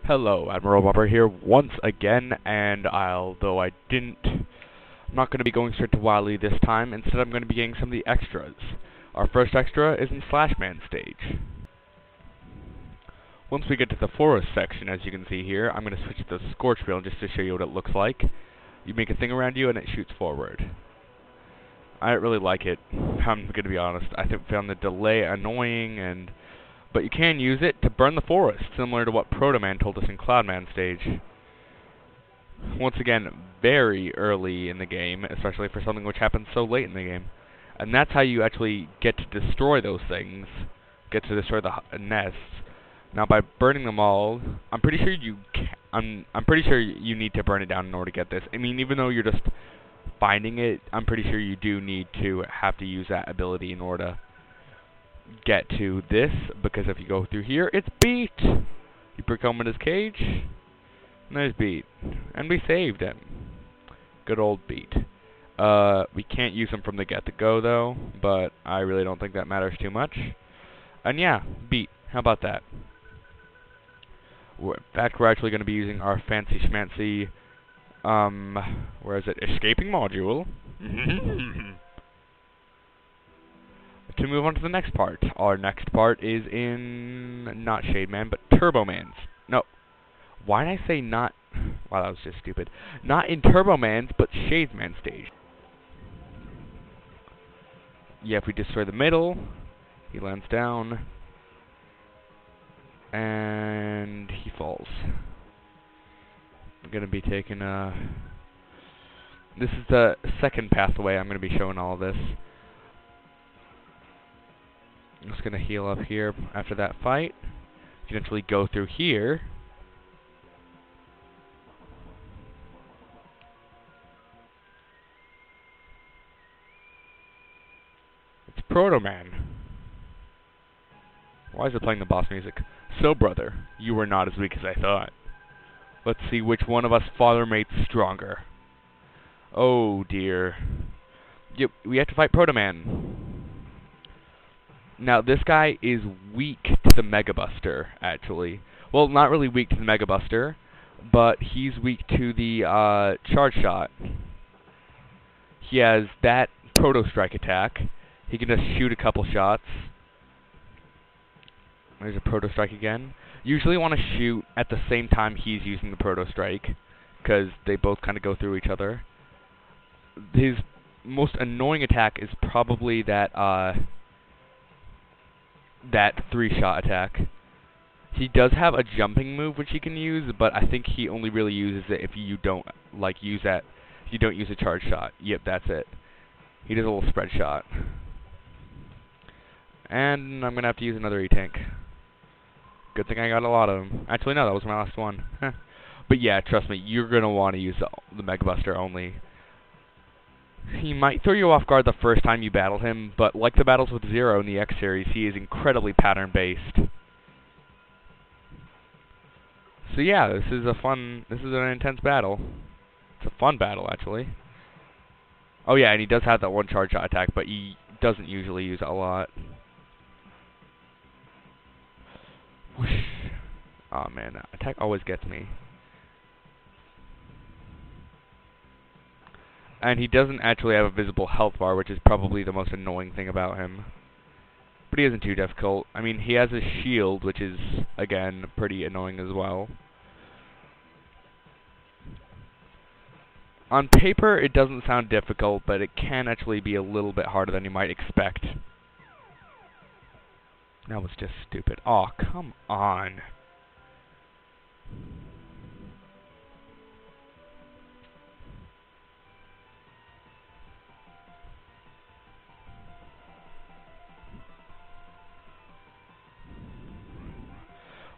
Hello, Admiral Bumper here once again, and although I'm not going to be going straight to Wily this time. Instead, I'm going to be getting some of the extras. Our first extra is in Slashman stage. Once we get to the forest section, as you can see here, I'm going to switch to the Scorch Wheel just to show you what it looks like. You make a thing around you, and it shoots forward. I don't really like it, I'm going to be honest. I found the delay annoying, but you can use it to burn the forest, similar to what Protoman told us in Cloudman stage. Once again, very early in the game, especially for something which happens so late in the game. And that's how you actually get to destroy those things, get to destroy the nests. Now, by burning them all, I'm pretty sure you need to burn it down in order to get this. I mean, even though you're just finding it, I'm pretty sure you do need to have to use that ability in order to get to this, because if you go through here, it's Beat! You break open his cage, and there's Beat. And we saved him. Good old Beat. We can't use him from the get-to-go, though, but I really don't think that matters too much. And yeah, Beat. How about that? In fact, we're actually going to be using our fancy-schmancy, where is it? Escaping module. To move on to the next part. Our next part is in, not Shademan, but Turboman's. No. Why did I say not? Wow, that was just stupid. Not in Turboman's, but Shademan stage. Yeah, if we destroy the middle, he lands down, and he falls. I'm going to be taking this is the second pathway I'm going to be showing all of this. I'm just going to heal up here after that fight. You can actually go through here. It's Protoman. Why is it playing the boss music? So, brother, you were not as weak as I thought. Let's see which one of us father mates stronger. Oh, dear. Yep, we have to fight Protoman. Now, this guy is weak to the Mega Buster, actually. Well, not really weak to the Mega Buster, but he's weak to the Charge Shot. He has that Proto Strike attack. He can just shoot a couple shots. There's a Proto Strike again. Usually want to shoot at the same time he's using the Proto Strike, because they both kind of go through each other. His most annoying attack is probably that three-shot attack. He does have a jumping move which he can use, but I think he only really uses it if you don't use a charge shot. Yep, that's it. He does a little spread shot. And I'm gonna have to use another E-Tank. Good thing I got a lot of them. Actually, no, that was my last one. But yeah, trust me, you're gonna want to use the Mega Buster only. He might throw you off guard the first time you battle him, but like the battles with Zero in the X series, he is incredibly pattern-based. So yeah, this is an intense battle. It's a fun battle, actually. Oh yeah, and he does have that one charge shot attack, but he doesn't usually use it a lot. Whoosh. Oh man, that attack always gets me. And he doesn't actually have a visible health bar, which is probably the most annoying thing about him. But he isn't too difficult. I mean, he has a shield, which is, again, pretty annoying as well. On paper, it doesn't sound difficult, but it can actually be a little bit harder than you might expect. That was just stupid. Aw, come on.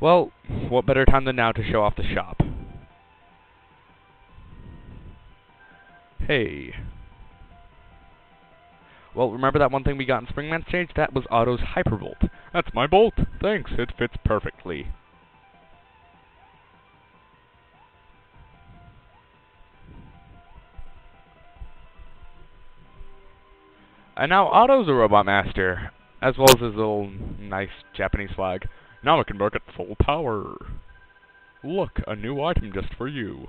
Well, what better time than now to show off the shop? Hey. Well, remember that one thing we got in Springman stage? That was Otto's Hypervolt. That's my bolt. Thanks, it fits perfectly. And now Otto's a Robot Master, as well as his little nice Japanese flag. Now it can work at full power. Look, a new item just for you.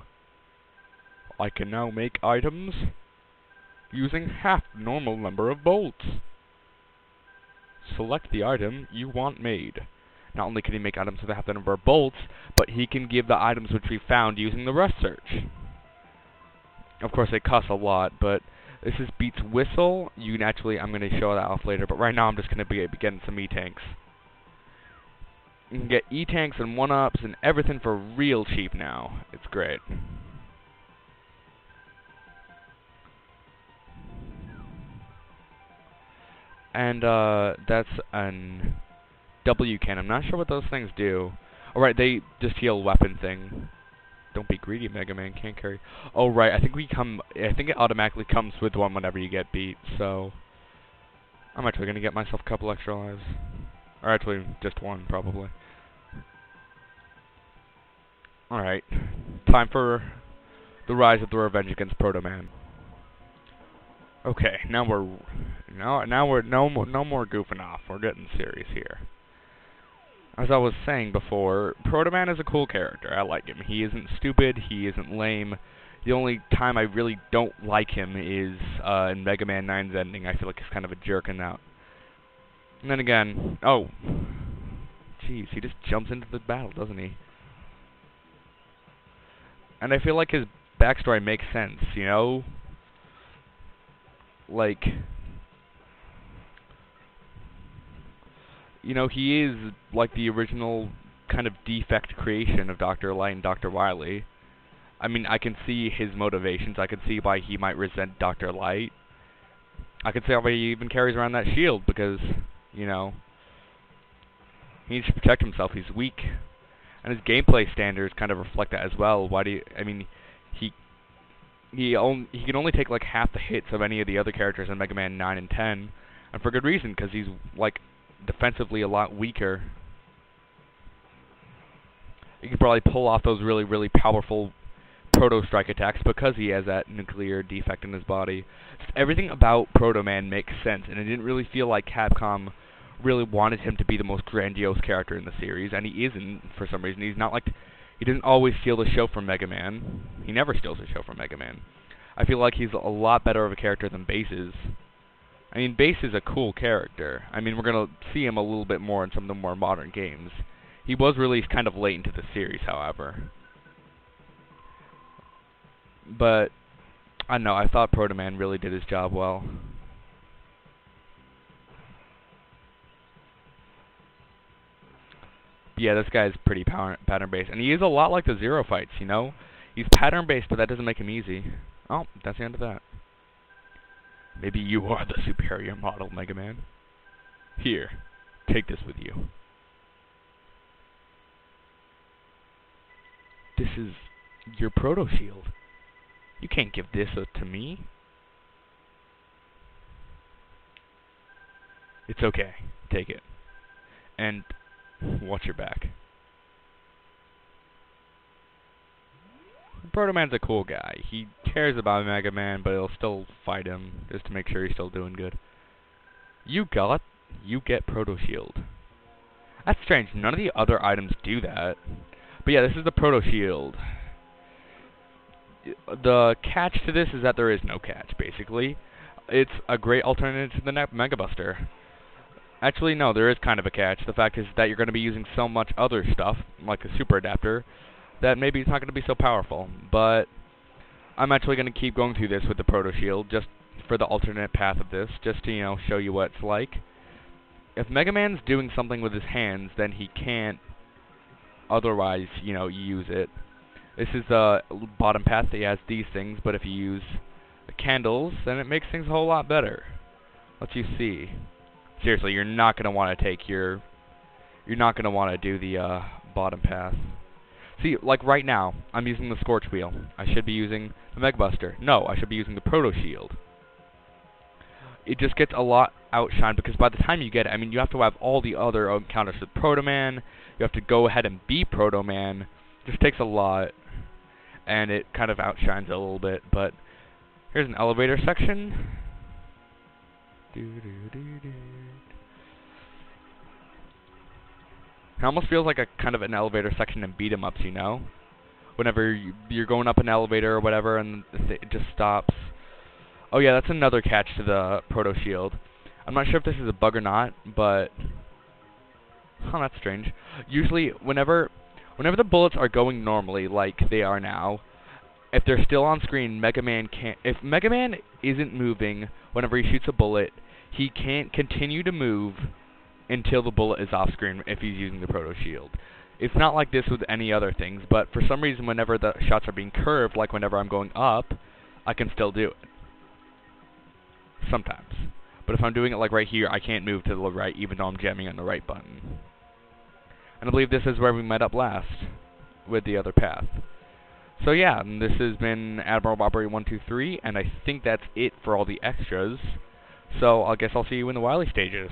I can now make items using half the normal number of bolts. Select the item you want made. Not only can he make items with half the number of bolts, but he can give the items which we found using the rust search. Of course, it costs a lot, but this is Beats Whistle. You can actually, I'm going to show that off later, but right now I'm just going to be getting some E-Tanks. You can get E-Tanks and 1-ups and everything for real cheap now. It's great. And that's an W can. I'm not sure what those things do. Alright, they just heal weapon thing. Don't be greedy, Mega Man. Can't carry. Oh right, I think it automatically comes with one whenever you get beat. So I'm actually gonna get myself a couple extra lives, or actually just one probably. All right, time for the rise of the revenge against Protoman. Okay, now we're no more goofing off. We're getting serious here. As I was saying before, Protoman is a cool character. I like him. He isn't stupid. He isn't lame. The only time I really don't like him is in Mega Man 9's ending. I feel like he's kind of a jerk in that. And then again, oh, jeez, he just jumps into the battle, doesn't he? And I feel like his backstory makes sense, you know? Like, you know, he is like the original kind of defect creation of Dr. Light and Dr. Wily. I mean, I can see his motivations. I can see why he might resent Dr. Light. I can see why he even carries around that shield, because, you know, he needs to protect himself. He's weak. And his gameplay standards kind of reflect that as well. Why do you, I mean, he can only take like half the hits of any of the other characters in Mega Man 9 and 10, and for good reason, because he's like defensively a lot weaker. He can probably pull off those really, really powerful Proto Strike attacks because he has that nuclear defect in his body. Just everything about Protoman makes sense, and it didn't really feel like Capcom really wanted him to be the most grandiose character in the series, and he isn't for some reason. He's not like, he doesn't always steal the show from Mega Man. He never steals the show from Mega Man. I feel like he's a lot better of a character than Bass is. I mean, Bass is a cool character. I mean, we're going to see him a little bit more in some of the more modern games. He was released kind of late into the series, however. But, I don't know, I thought Protoman really did his job well. Yeah, this guy's pretty pattern-based. And he is a lot like the Zero fights, you know? He's pattern-based, but that doesn't make him easy. Oh, that's the end of that. Maybe you are the superior model, Mega Man. Here, take this with you. This is your Proto Shield. You can't give this to me. It's okay. Take it. And watch your back. Protoman's a cool guy. He cares about Mega Man, but he'll still fight him just to make sure he's still doing good. You get Proto Shield. That's strange. None of the other items do that. But yeah, this is the Proto Shield. The catch to this is that there is no catch, basically. It's a great alternative to the Mega Buster. Actually, no, there is kind of a catch. The fact is that you're going to be using so much other stuff, like a super adapter, that maybe it's not going to be so powerful. But I'm actually going to keep going through this with the Proto Shield, just for the alternate path of this, just to, you know, show you what it's like. If Mega Man's doing something with his hands, then he can't otherwise, you know, use it. This is the bottom path. He has these things, but if you use the candles, then it makes things a whole lot better. Let's you see. Seriously, you're not going to want to take your... You're not going to want to do the bottom path. See, like right now, I'm using the Scorch Wheel. I should be using the Mega Buster. No, I should be using the Proto Shield. It just gets a lot outshined, because by the time you get it, I mean, you have to have all the other encounters with Protoman. You have to go ahead and beat Protoman. It just takes a lot, and it kind of outshines it a little bit. But here's an elevator section. It almost feels like a kind of an elevator section in beat 'em ups, you know? Whenever you're going up an elevator or whatever, and it just stops. Oh yeah, that's another catch to the Proto Shield. I'm not sure if this is a bug or not, but... Oh, that's strange. Usually, whenever the bullets are going normally, like they are now, if they're still on screen, Mega Man can't... If Mega Man isn't moving whenever he shoots a bullet, he can't continue to move until the bullet is off screen if he's using the Proto Shield. It's not like this with any other things, but for some reason, whenever the shots are being curved, like whenever I'm going up, I can still do it. Sometimes. But if I'm doing it like right here, I can't move to the right, even though I'm jamming on the right button. And I believe this is where we met up last, with the other path. So yeah, and this has been Admiral Robbery 123, and I think that's it for all the extras. So I guess I'll see you in the Wily stages.